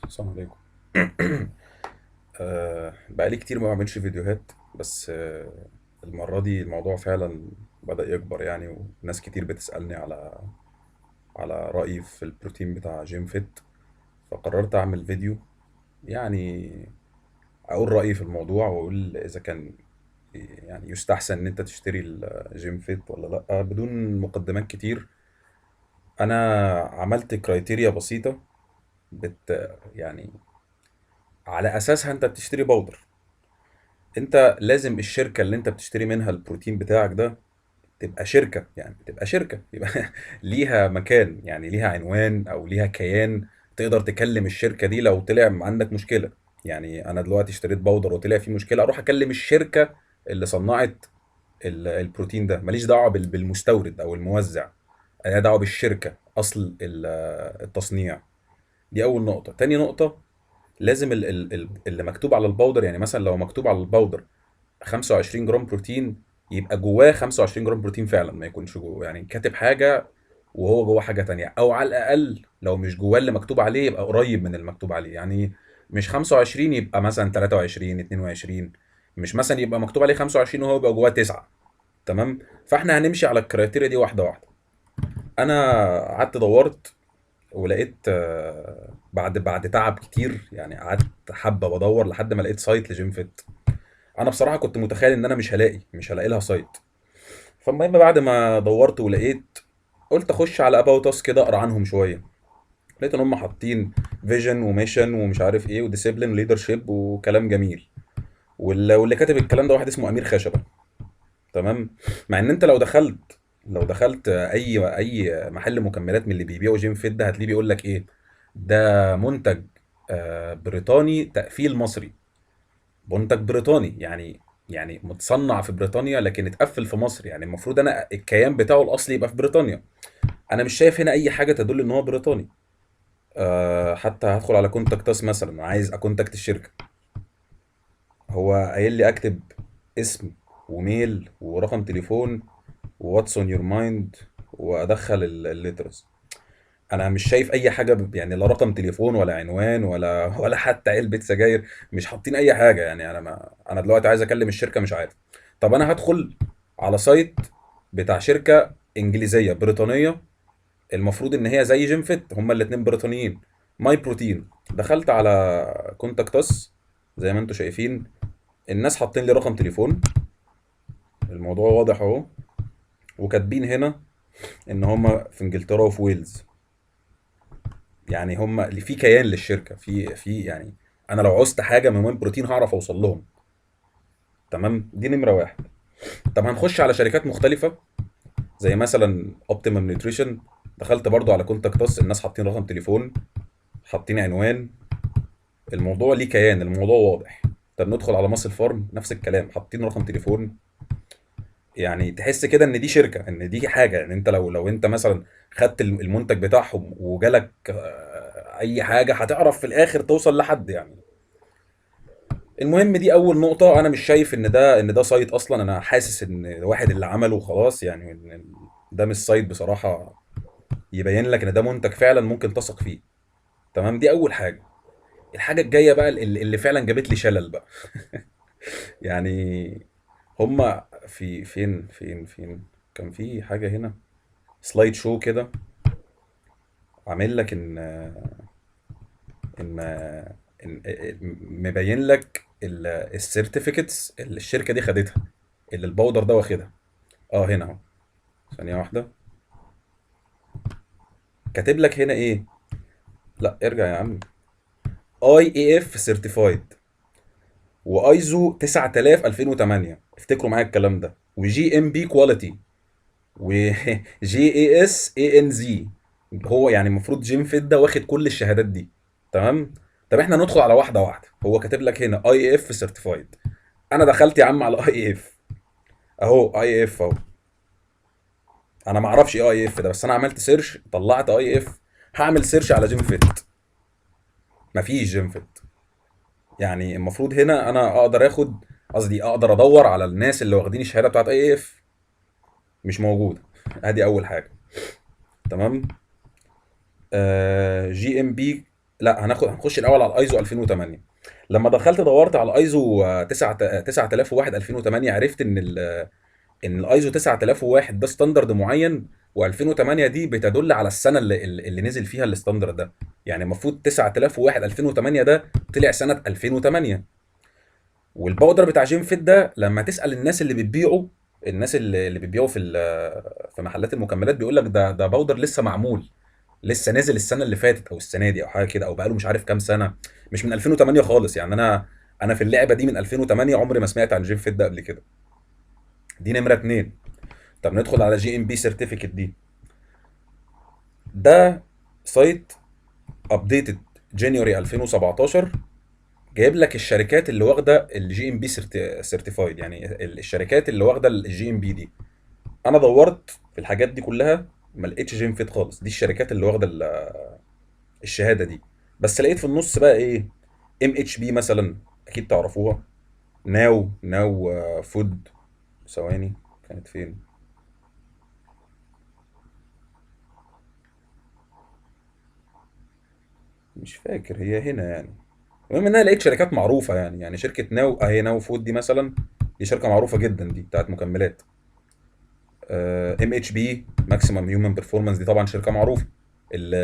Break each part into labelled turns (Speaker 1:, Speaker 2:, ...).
Speaker 1: السلام عليكم. بقالي كتير ما بعملش فيديوهات، بس المرة دي الموضوع فعلا بدأ يكبر يعني، وناس كتير بتسألني على رأيي في البروتين بتاع جيم فيت. فقررت أعمل فيديو، يعني أقول رأيي في الموضوع وأقول إذا كان يعني يستحسن إن أنت تشتري الجيم فيت ولا لأ، بدون مقدمات كتير. أنا عملت كرايتيريا بسيطة، يعني على أساسها أنت بتشتري باودر. انت لازم الشركة اللي انت بتشتري منها البروتين بتاعك ده تبقى شركة، يعني تبقى شركة يبقى ليها مكان، يعني ليها عنوان او ليها كيان. تقدر تكلم الشركة دي لو طلع عندك مشكلة. يعني انا دلوقتي اشتريت باودر وطلع فيه مشكلة، اروح اكلم الشركة اللي صنعت البروتين ده. ماليش دعوة بالمستورد او الموزع، انا دعوة بالشركة اصل التصنيع. دي اول نقطة. تاني نقطة، لازم اللي مكتوب على الباودر، يعني مثلا لو مكتوب على الباودر 25 جرام بروتين، يبقى جواه 25 جرام بروتين فعلا، ما يكونش جوه يعني كاتب حاجة وهو جوه حاجة تانية. او على الاقل لو مش جواه اللي مكتوب عليه يبقى قريب من المكتوب عليه، يعني مش 25 يبقى مثلا 23 22، مش مثلا يبقى مكتوب عليه 25 وهو يبقى جواه 9. تمام. فاحنا هنمشي على الكرايتيريا دي واحدة واحدة. انا قعدت دورت ولقيت، بعد تعب كتير، يعني قعدت حبة بدور لحد ما لقيت سايت لجيم فيت. انا بصراحه كنت متخيل ان انا مش هلاقي لها سايت. فالمهم بعد ما دورت ولقيت، قلت اخش على اباوت اس كده اقرا عنهم شويه. لقيت ان هم حاطين فيجن وميشن ومش عارف ايه وديسيبلين وليدرشيب وكلام جميل. واللي كاتب الكلام ده واحد اسمه امير خشبه. تمام. مع ان انت لو دخلت اي محل مكملات من اللي بيبيعوا جيم فيت ده، هتلاقيه بيقول لك ايه؟ ده منتج بريطاني تقفيل مصري. منتج بريطاني، يعني متصنع في بريطانيا لكن اتقفل في مصر، يعني المفروض انا الكيان بتاعه الاصلي يبقى في بريطانيا. انا مش شايف هنا اي حاجه تدل ان هو بريطاني. حتى هدخل على كونتاكت اس مثلا، عايز اكونتاكت الشركه. هو قايل لي اكتب اسم وميل ورقم تليفون وواتس اون يور مايند، وادخل الليترز. انا مش شايف اي حاجه، يعني لا رقم تليفون ولا عنوان ولا حتى علبه سجاير. مش حاطين اي حاجه، يعني انا دلوقتي عايز اكلم الشركه مش عارف. طب انا هدخل على سايت بتاع شركه انجليزيه بريطانيه، المفروض ان هي زي جيم فيت، هما الاتنين بريطانيين. ماي بروتين. دخلت على كونتاكت اس، زي ما انتم شايفين الناس حاطين لي رقم تليفون. الموضوع واضح اهو. وكاتبين هنا ان هما في انجلترا وفي ويلز. يعني هم اللي في كيان للشركه، في يعني انا لو عوزت حاجه من وين بروتين هعرف اوصل لهم. تمام. دي نمره واحد. طب هنخش على شركات مختلفه، زي مثلا اوبتيمم نيوتريشن. دخلت برضو على كونتاكت اس، الناس حاطين رقم تليفون، حاطين عنوان. الموضوع ليه كيان، الموضوع واضح. طب ندخل على ماسل فارم، نفس الكلام، حاطين رقم تليفون. يعني تحس كده ان دي شركه، ان دي حاجه. يعني انت لو انت مثلا خدت المنتج بتاعهم وجالك اي حاجه، هتعرف في الاخر توصل لحد يعني. المهم دي اول نقطة. انا مش شايف ان ده سايت اصلا. انا حاسس ان الواحد اللي عمله خلاص، يعني ان ده مش سايت بصراحة يبين لك ان ده منتج فعلا ممكن تثق فيه. تمام. دي اول حاجة. الحاجة الجاية بقى اللي فعلا جابت لي شلل بقى. يعني هما فين كان في حاجة هنا، سلايد شو كده، عامل لك ان مبين لك السيرتيفيكتس اللي الشركة دي خدتها، اللي الباودر ده واخدها. هنا اهو. ثانية واحدة. كاتب لك هنا ايه؟ لا ارجع يا عم. اي اي اف سيرتيفايد، وايزو 9000 2008، افتكروا معايا الكلام ده، وجي ام بي كواليتي، وجي اي اس اي ان زي. هو يعني المفروض جيم فيت ده واخد كل الشهادات دي. تمام. طب احنا ندخل على واحده واحده. هو كاتب لك هنا اي اف سيرتيفايد. انا دخلت يا عم على اي اف اهو. اي اف اهو. انا ما اعرفش ايه اي اف ده، بس انا عملت سيرش طلعت اي اف. هعمل سيرش على جيم فيت، مفيش جيم فيت. يعني المفروض هنا انا اقدر اخد، قصدي اقدر ادور على الناس اللي واخدين الشهاده بتاعت اي اف. مش موجوده. ادي اول حاجه. تمام. جي ام بي لا، هنخش الاول على الايزو 2008. لما دخلت دورت على الايزو 9001 2008، عرفت ان الايزو 9001 ده ستاندرد معين، و2008 دي بتدل على السنه اللي نزل فيها الستاندرد ده. يعني المفروض 9001 2008 ده طلع سنه 2008. والباودر بتاع جيم فيت ده لما تسال الناس اللي بتبيعه، الناس اللي بتبيعه في محلات المكملات، بيقول لك ده باودر لسه معمول، لسه نازل السنه اللي فاتت او السنه دي او حاجه كده، او بقاله مش عارف كام سنه، مش من 2008 خالص. يعني انا في اللعبه دي من 2008، عمري ما سمعت عن جيم فيت ده قبل كده. دي نمره اتنين. طب ندخل على جي ام بي سيرتيفيكت دي. ده سايت ابديتد جانيوري 2017، جايب لك الشركات اللي واخده الجي ام بي سيرتيفايد، يعني الشركات اللي واخده الجي ام بي دي. انا دورت في الحاجات دي كلها، ما لقيتش جيم فيت خالص. دي الشركات اللي واخده الشهاده دي. بس لقيت في النص بقى ايه؟ ام اتش بي مثلا، اكيد تعرفوها. ناو فود. ثواني، كانت فين؟ مش فاكر، هي هنا يعني. المهم ان انا لقيت شركات معروفه، يعني شركه ناو اهي، ناو فود دي مثلا، دي شركه معروفه جدا، دي بتاعت مكملات. ام اتش بي ماكسيمم هيومن بيرفورمانس، دي طبعا شركه معروفه، اللي,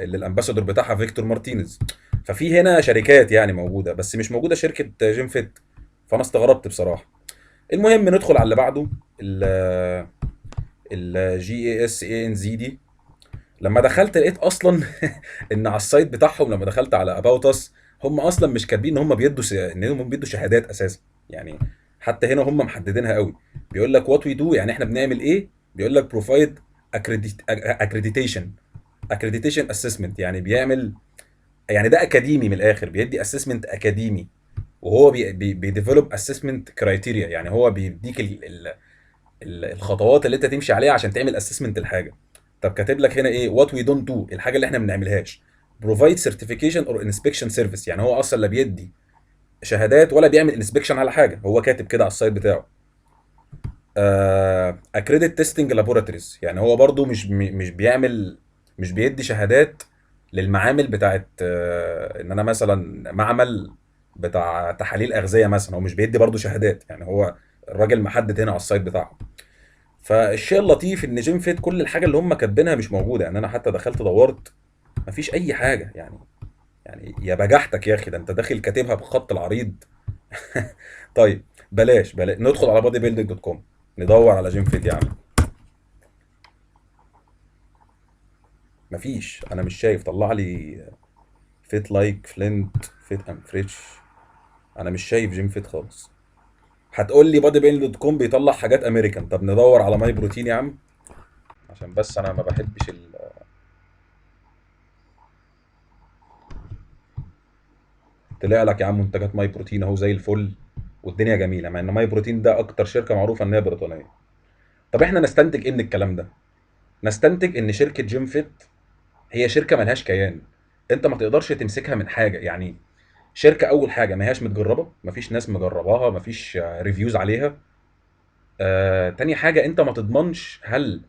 Speaker 1: اللي الامباسادور بتاعها فيكتور مارتينيز. ففي هنا شركات يعني موجوده، بس مش موجوده شركه جيم فيت. فانا استغربت بصراحه. المهم ندخل على اللي بعده. الجي اي اس اي ان زي دي. لما دخلت لقيت اصلا ان على السايت بتاعهم، لما دخلت على اباوت اس، هم اصلا مش كاتبين ان هم ان هم بيدوا شهادات اساسا يعني. حتى هنا هم محددينها قوي. بيقول لك وات وي دو، يعني احنا بنعمل ايه. بيقول لك بروفايد اكريديتيشن، اكريديتيشن اسسمنت، يعني بيعمل، يعني ده اكاديمي من الاخر، بيدي اسسمنت اكاديمي. وهو بيديفلوب اسسمنت كرايتيريا، يعني هو بيديك الخطوات اللي انت تمشي عليها عشان تعمل اسسمنت الحاجه. طب كاتب لك هنا ايه؟ وات وي دونت دو، الحاجه اللي احنا ما بنعملهاش. بروفايد سيرتيفيكيشن اور انسبكشن سيرفيس، يعني هو اصلا لا بيدي شهادات ولا بيعمل انسبكشن على حاجه، هو كاتب كده على السايت بتاعه. اكريديت تيستنج لابوراتوريز، يعني هو برضو مش بيعمل، مش بيدي شهادات للمعامل بتاعت ان انا مثلا معمل بتاع تحاليل اغذيه مثلا، هو مش بيدي برضو شهادات. يعني هو الراجل محدد هنا على السايت بتاعه. فالشيء اللطيف ان جيم فيت كل الحاجه اللي هم كاتبينها مش موجوده. يعني انا حتى دخلت دورت، مفيش اي حاجه يعني. يعني يا بجحتك يا اخي، ده انت داخل كاتبها بخط العريض. طيب، بلاش ندخل على بادي بيلدينج دوت كوم، ندور على جيم فيت يا عم. مفيش، انا مش شايف. طلع لي فيت لايك فلينت، فيت ام فريش. انا مش شايف جيم فيت خالص. هتقول لي بادي بيلدينج دوت كوم بيطلع حاجات امريكان. طب ندور على ماي بروتين يا عم، عشان بس انا ما بحبش طلع لك يا عم منتجات ماي بروتين اهو زي الفل، والدنيا جميله، مع ان ماي بروتين ده اكتر شركه معروفه ان هي بريطانيه. طب احنا نستنتج ايه من الكلام ده؟ نستنتج ان شركه جيم فيت هي شركه ملهاش كيان. انت ما تقدرش تمسكها من حاجه يعني. شركه اول حاجه ما هياش متجربه، ما فيش ناس مجرباها، ما فيش ريفيوز عليها. تاني حاجه، انت ما تضمنش هل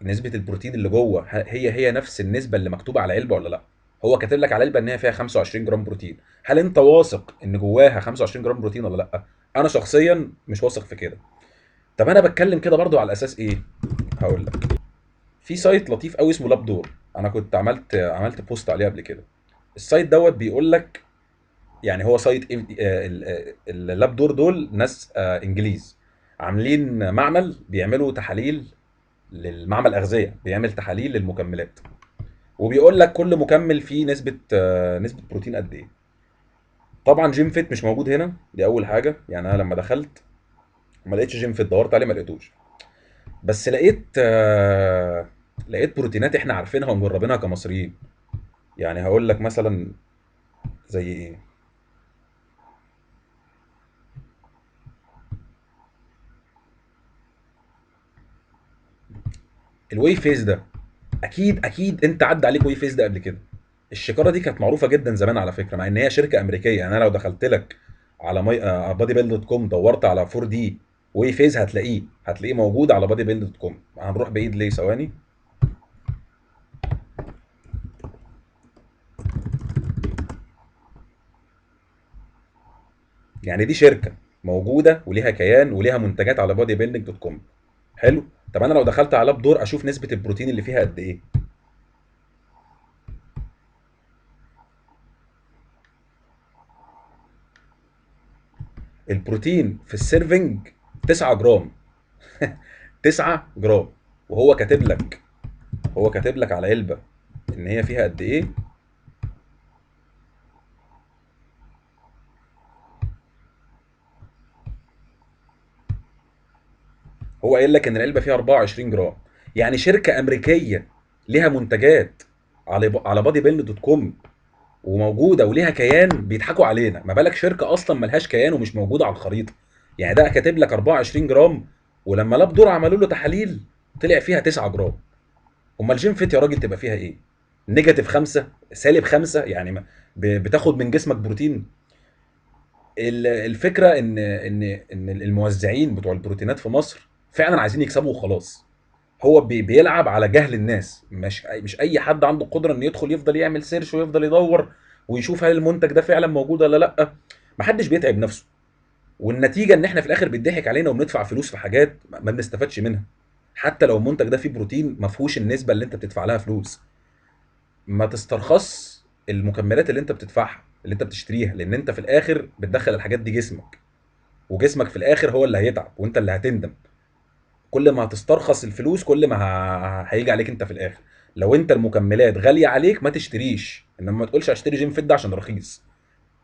Speaker 1: نسبه البروتين اللي جوه هي نفس النسبه اللي مكتوبه على العلبه ولا لا. هو كاتب لك على العلبه ان هي فيها 25 جرام بروتين، هل انت واثق ان جواها 25 جرام بروتين ولا لا؟ انا شخصيا مش واثق في كده. طب انا بتكلم كده برضو على اساس ايه؟ هقول لك. في سايت لطيف قوي اسمه لاب دور، انا كنت عملت بوست عليه قبل كده. السايت دوت بيقول لك، يعني هو سايت اللاب دور دول ناس انجليز، عاملين معمل بيعملوا تحاليل للمعمل اغذيه، بيعمل تحاليل للمكملات. وبيقول لك كل مكمل فيه نسبه بروتين قد ايه. طبعا جيم فيت مش موجود هنا، دي اول حاجه. يعني انا لما دخلت ما لقيتش جيم فيت، دورت عليه ما لقيتوش. بس لقيت بروتينات احنا عارفينها ومجربينها كمصريين. يعني هقول لك مثلا زي ايه. الواي فيس ده، اكيد انت عدى عليك واي فيس ده قبل كده. الشكاره دي كانت معروفه جدا زمان على فكره، مع ان هي شركه امريكيه. يعني انا لو دخلت لك على ماي بادي بيل دوت كوم، دورت على 4 دي واي فيز، هتلاقيه موجود على بادي بيل دوت كوم. هنروح بعيد ليه؟ ثواني. يعني دي شركه موجوده وليها كيان وليها منتجات على بادي بيلدينج دوت كوم. حلو. طب انا لو دخلت على بدور اشوف نسبه البروتين اللي فيها قد ايه. البروتين في السيرفنج 9 جرام. 9 جرام. وهو كاتب لك، هو كاتب لك على علبه ان هي فيها قد ايه. هو قايل لك ان العلبه فيها 24 جرام. يعني شركه امريكيه ليها منتجات على بادي بيلد دوت كوم وموجوده وليها كيان، بيضحكوا علينا، ما بالك شركه اصلا ملهاش كيان ومش موجوده على الخريطه. يعني ده كاتب لك 24 جرام، ولما لاب دور عملوا له تحاليل طلع فيها 9 جرام. امال جيم فيت يا راجل تبقى فيها ايه؟ نيجاتيف 5، سالب 5 يعني بتاخد من جسمك بروتين. الفكره ان الموزعين بتوع البروتينات في مصر فعلا عايزين يكسبوا وخلاص. هو بيلعب على جهل الناس، مش اي حد عنده قدره انه يدخل يفضل يعمل سيرش ويفضل يدور ويشوف هل المنتج ده فعلا موجود ولا لا. محدش بيتعب نفسه. والنتيجه ان احنا في الاخر بيضحك علينا وبندفع فلوس في حاجات ما بنستفادش منها. حتى لو المنتج ده فيه بروتين ما فيهوش النسبه اللي انت بتدفع لها فلوس. ما تسترخص المكملات اللي انت بتدفعها اللي انت بتشتريها، لان انت في الاخر بتدخل الحاجات دي جسمك، وجسمك في الاخر هو اللي هيتعب وانت اللي هتندم. كل ما هتسترخص الفلوس كل ما هيجي عليك انت في الاخر. لو انت المكملات غاليه عليك ما تشتريش، انما ما تقولش اشتري جيم فيت ده عشان رخيص.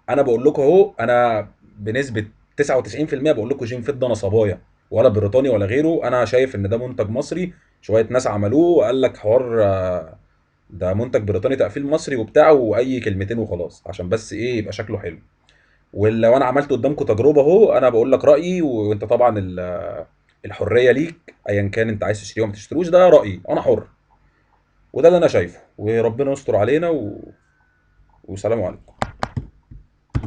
Speaker 1: انا بقول لكم اهو، انا بنسبه 99% بقول لكم جيم فيت ده نصبايا، ولا بريطاني ولا غيره. انا شايف ان ده منتج مصري، شويه ناس عملوه وقال لك حوار ده منتج بريطاني تقفيل مصري وبتاع واي كلمتين وخلاص عشان بس ايه يبقى شكله حلو. ولو انا عملت قدامكم تجربه اهو، انا بقول لك رايي، وانت طبعا الحريه ليك ايا كان انت عايز تشتريه وما تشتروش، ده رايي انا حر. وده اللي انا شايفه، وربنا يستر علينا وسلام عليكم.